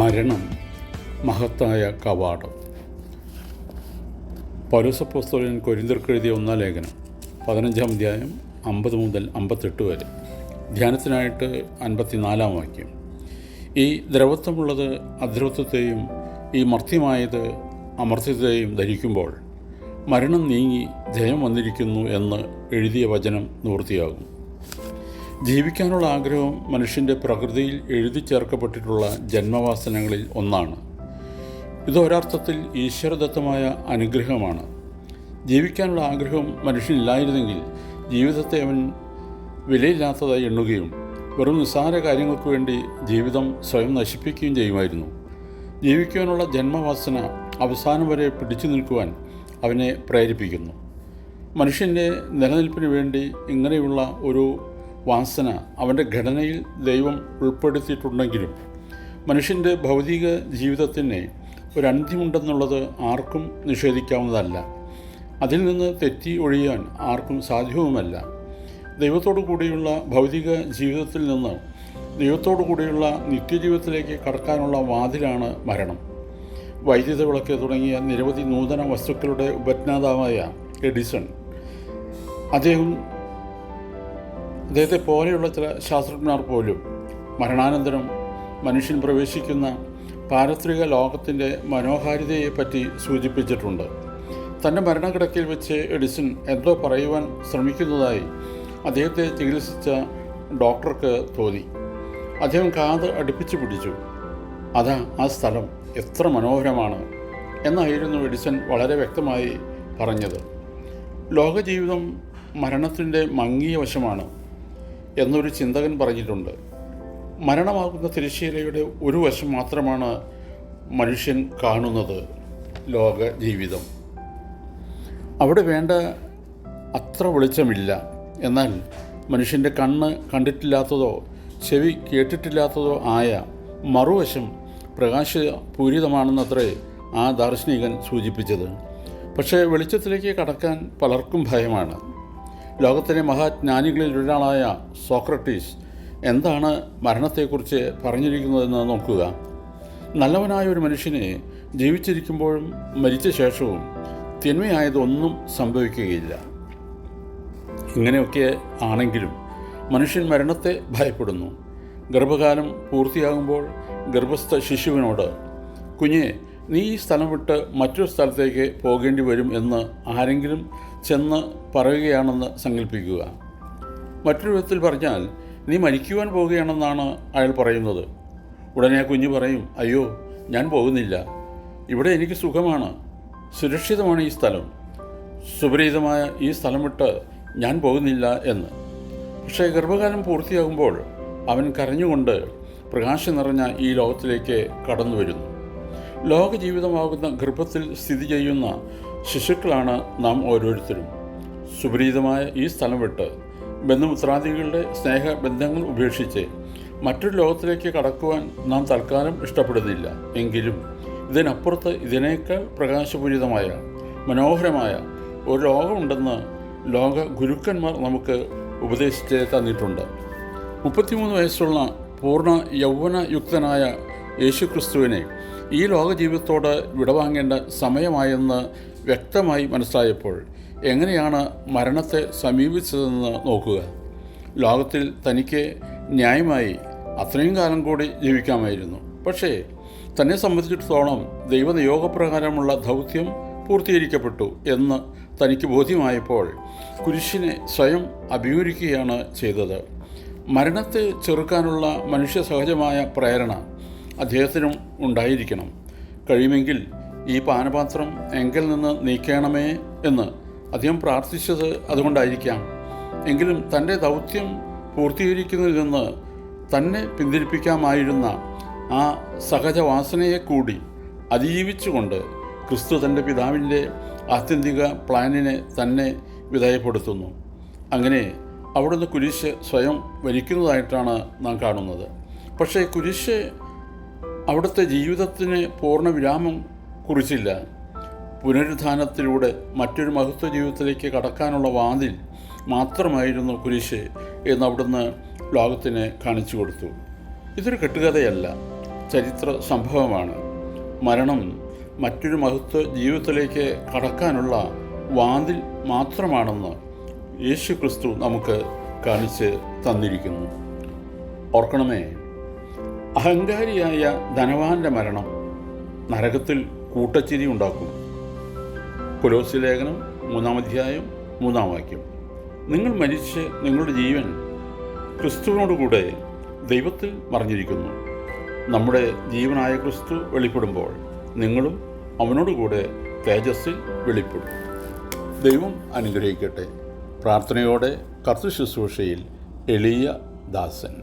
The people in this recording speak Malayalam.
മരണം മഹത്തായ കവാടം. പൗലോസപ്പോസ്തലൻ കൊരിന്ത്യർക്കെഴുതിയ 1 ലേഖനം 15 അധ്യായം 50 മുതൽ 58 വരെ. ധ്യാനത്തിനായിട്ട് 54 വാക്യം. ഈ ദ്രവത്വമുള്ളത് അദ്രവത്വത്തെയും ഈ മർത്യമായത് അമർത്യത്തെയും ധരിക്കുമ്പോൾ മരണം നീങ്ങി ജയം വന്നിരിക്കുന്നു എന്ന് എഴുതിയ വചനം നിവൃത്തിയാകും. ജീവിക്കാനുള്ള ആഗ്രഹം മനുഷ്യൻ്റെ പ്രകൃതിയിൽ എഴുതി ചേർക്കപ്പെട്ടിട്ടുള്ള ജന്മവാസനകളിൽ ഒന്നാണ്. ഇത് ഒരർത്ഥത്തിൽ ഈശ്വരദത്തമായ അനുഗ്രഹമാണ്. ജീവിക്കാനുള്ള ആഗ്രഹം മനുഷ്യനില്ലായിരുന്നെങ്കിൽ ജീവിതത്തെ അവൻ വിലയില്ലാത്തതായി എണ്ണുകയും വെറും നിസ്സാര കാര്യങ്ങൾക്ക് വേണ്ടി ജീവിതം സ്വയം നശിപ്പിക്കുകയും ചെയ്യുമായിരുന്നു. ജീവിക്കുവാനുള്ള ജന്മവാസന അവസാനം വരെ പിടിച്ചു നിൽക്കുവാൻ അവനെ പ്രേരിപ്പിക്കുന്നു. മനുഷ്യൻ്റെ നിലനിൽപ്പിന് വേണ്ടി ഇങ്ങനെയുള്ള ഒരു വാസന അവൻ്റെ ഘടനയിൽ ദൈവം ഉൾപ്പെടുത്തിയിട്ടുണ്ടെങ്കിലും മനുഷ്യൻ്റെ ഭൗതിക ജീവിതത്തിന് ഒരു അന്ത്യമുണ്ടെന്നുള്ളത് ആർക്കും നിഷേധിക്കാവുന്നതല്ല. അതിൽ നിന്ന് തെറ്റി ഒഴിയാൻ ആർക്കും സാധ്യവുമല്ല. ദൈവത്തോടു കൂടിയുള്ള ഭൗതിക ജീവിതത്തിൽ നിന്ന് ദൈവത്തോടു കൂടിയുള്ള നിത്യജീവിതത്തിലേക്ക് കടക്കാനുള്ള വാതിലാണ് മരണം. വൈദ്യുത വിളക്ക് തുടങ്ങിയ നിരവധി നൂതന വസ്തുക്കളുടെ ഉപജ്ഞാതാവായ എഡിസൺ, അദ്ദേഹത്തെ പോലെയുള്ള ചില ശാസ്ത്രജ്ഞർ പോലും മരണാനന്തരം മനുഷ്യൻ പ്രവേശിക്കുന്ന പാരത്രിക ലോകത്തിൻ്റെ മനോഹാരിതയെപ്പറ്റി സൂചിപ്പിച്ചിട്ടുണ്ട്. തൻ്റെ മരണക്കിടക്കയിൽ വെച്ച് എഡിസൺ എന്തോ പറയുവാൻ ശ്രമിക്കുന്നതായി അദ്ദേഹത്തെ ചികിത്സിച്ച ഡോക്ടർക്ക് തോന്നി. അദ്ദേഹം കാത് അടുപ്പിച്ച് പിടിച്ചു. അതാ ആ സ്ഥലം എത്ര മനോഹരമാണ് എന്നായിരുന്നു എഡിസൺ വളരെ വ്യക്തമായി പറഞ്ഞത്. ലോകജീവിതം മരണത്തിൻ്റെ മങ്ങിയ വശമാണ് എന്നൊരു ചിന്തകൻ പറഞ്ഞിട്ടുണ്ട്. മരണമാകുന്ന തിരശ്ശീലയുടെ ഒരു വശം മാത്രമാണ് മനുഷ്യൻ കാണുന്നത്, ലോക ജീവിതം. അവിടെ വേണ്ട അത്ര വെളിച്ചമില്ല. എന്നാൽ മനുഷ്യൻ്റെ കണ്ണ് കണ്ടിട്ടില്ലാത്തതോ ചെവി കേട്ടിട്ടില്ലാത്തതോ ആയ മറുവശം പ്രകാശപൂരിതമാണെന്നത്രേ ആ ദാർശനികൻ സൂചിപ്പിച്ചത്. പക്ഷേ വെളിച്ചത്തിലേക്ക് കടക്കാൻ പലർക്കും ഭയമാണ്. ലോകത്തിലെ മഹാജ്ഞാനികളിൽ ഒരാളായ സോക്രട്ടീസ് എന്താണ് മരണത്തെക്കുറിച്ച് പറഞ്ഞിരിക്കുന്നതെന്ന് നോക്കുക. നല്ലവനായ ഒരു മനുഷ്യനെ ജീവിച്ചിരിക്കുമ്പോഴും മരിച്ച ശേഷവും തിന്മയായതൊന്നും സംഭവിക്കുകയില്ല. ഇങ്ങനെയൊക്കെ ആണെങ്കിലും മനുഷ്യൻ മരണത്തെ ഭയപ്പെടുന്നു. ഗർഭകാലം പൂർത്തിയാകുമ്പോൾ ഗർഭസ്ഥ ശിശുവിനോട്, കുഞ്ഞെ, നീ ഈ സ്ഥലം വിട്ട് മറ്റൊരു സ്ഥലത്തേക്ക് പോകേണ്ടി വരും എന്ന് ആരെങ്കിലും ചെന്ന് പറയുകയാണെന്ന് സങ്കല്പിക്കുക. മറ്റൊരു വിധത്തിൽ പറഞ്ഞാൽ, നീ മരിക്കുവാൻ പോവുകയാണെന്നാണ് അയാൾ പറയുന്നത്. ഉടനെ ആ കുഞ്ഞ് പറയും, അയ്യോ, ഞാൻ പോകുന്നില്ല, ഇവിടെ എനിക്ക് സുഖമാണ്, സുരക്ഷിതമാണ് ഈ സ്ഥലം, സുപരിചിതമായ ഈ സ്ഥലം വിട്ട് ഞാൻ പോകുന്നില്ല എന്ന്. പക്ഷേ ഗർഭകാലം പൂർത്തിയാകുമ്പോൾ അവൻ കരഞ്ഞുകൊണ്ട് പ്രകാശം നിറഞ്ഞ ഈ ലോകത്തിലേക്ക് കടന്നു വരുന്നു. ലോകജീവിതമാകുന്ന ഗർഭത്തിൽ സ്ഥിതി ചെയ്യുന്ന ശിശുക്കളാണ് നാം ഓരോരുത്തരും. സുപരിചിതമായ ഈ സ്ഥലം വിട്ട് ബന്ധുമിത്രാദികളുടെ സ്നേഹബന്ധങ്ങൾ ഉപേക്ഷിച്ച് മറ്റൊരു ലോകത്തിലേക്ക് കടക്കുവാൻ നാം തൽക്കാലം ഇഷ്ടപ്പെടുന്നില്ല. എങ്കിലും ഇതിനപ്പുറത്ത് ഇതിനേക്കാൾ പ്രകാശപൂരിതമായ മനോഹരമായ ഒരു ലോകമുണ്ടെന്ന് ലോക ഗുരുക്കന്മാർ നമുക്ക് ഉപദേശിച്ച് തന്നിട്ടുണ്ട്. 33 വയസ്സുള്ള പൂർണ്ണ യൗവനയുക്തനായ യേശുക്രിസ്തുവിനെ ഈ ലോകജീവിതത്തോട് വിടവാങ്ങേണ്ട സമയമായെന്ന് വ്യക്തമായി മനസ്സിലായപ്പോൾ എങ്ങനെയാണ് മരണത്തെ സമീപിച്ചതെന്ന് നോക്കുക. ലോകത്തിൽ തനിക്ക് ന്യായമായി അത്രയും കാലം കൂടി ജീവിക്കാമായിരുന്നു. പക്ഷേ തന്നെ സംബന്ധിച്ചിടത്തോളം ദൈവനിയോഗപ്രകാരമുള്ള ദൗത്യം പൂർത്തീകരിക്കപ്പെട്ടു എന്ന് തനിക്ക് ബോധ്യമായപ്പോൾ കുരിശിനെ സ്വയം അഭിമുഖീകരിക്കുകയാണ് ചെയ്തത്. മരണത്തെ ചെറുക്കാനുള്ള മനുഷ്യ സഹജമായ പ്രേരണ അദ്ദേഹത്തിനും ഉണ്ടായിരിക്കണം. കഴിയുമെങ്കിൽ ഈ പാനപാത്രം എങ്കിൽ നിന്ന് നീക്കണമേ എന്ന് അദ്ദേഹം പ്രാർത്ഥിച്ചത് അതുകൊണ്ടായിരിക്കാം. എങ്കിലും തൻ്റെ ദൗത്യം പൂർത്തീകരിക്കുന്നതിൽ നിന്ന് തന്നെ പിന്തിരിപ്പിക്കാമായിരുന്ന ആ സഹജവാസനയെ കൂടി അതിജീവിച്ചുകൊണ്ട് ക്രിസ്തു തൻ്റെ പിതാവിൻ്റെ ആത്യന്തിക പ്ലാനിനെ തന്നെ വിധേയപ്പെടുത്തുന്നു. അങ്ങനെ അവിടുന്ന് കുരിശ് സ്വയം വരിക്കുന്നതായിട്ടാണ് നാം കാണുന്നത്. പക്ഷേ കുരിശ് അവിടുത്തെ ജീവിതത്തിന് പൂർണ്ണ വിരാമം കുറിച്ചില്ല. പുനരുത്ഥാനത്തിലൂടെ മറ്റൊരു മഹത്വ ജീവിതത്തിലേക്ക് കടക്കാനുള്ള വാതിൽ മാത്രമായിരുന്നു കുരിശ് എന്ന് അവിടുന്ന് ലോകത്തിന് കാണിച്ചു കൊടുത്തു. ഇതൊരു കെട്ടുകഥയല്ല. ചരിത്ര സംഭവമാണ്. മരണം മറ്റൊരു മഹത്വ ജീവിതത്തിലേക്ക് കടക്കാനുള്ള വാതിൽ മാത്രമാണെന്ന് യേശു ക്രിസ്തു നമുക്ക് കാണിച്ച് തന്നിരിക്കുന്നു. ഓർക്കണമേ, അഹങ്കാരിയായ ധനവാന്റെ മരണം നരകത്തിൽ കൂട്ടച്ചിരി ഉണ്ടാക്കും. കൊലോസ്യ ലേഖനം 3-ാം അധ്യായം 3-ാം വാക്യം. നിങ്ങൾ മരിച്ച് നിങ്ങളുടെ ജീവൻ ക്രിസ്തുവിനോടുകൂടെ ദൈവത്തിൽ മറഞ്ഞിരിക്കുന്നു. നമ്മുടെ ജീവനായ ക്രിസ്തു വെളിപ്പെടുമ്പോൾ നിങ്ങളും അവനോടുകൂടെ തേജസ്സിൽ വെളിപ്പെടും. ദൈവം അനുഗ്രഹിക്കട്ടെ. പ്രാർത്ഥനയോടെ കർത്തൃശുശ്രൂഷയിൽ എളിയ ദാസൻ.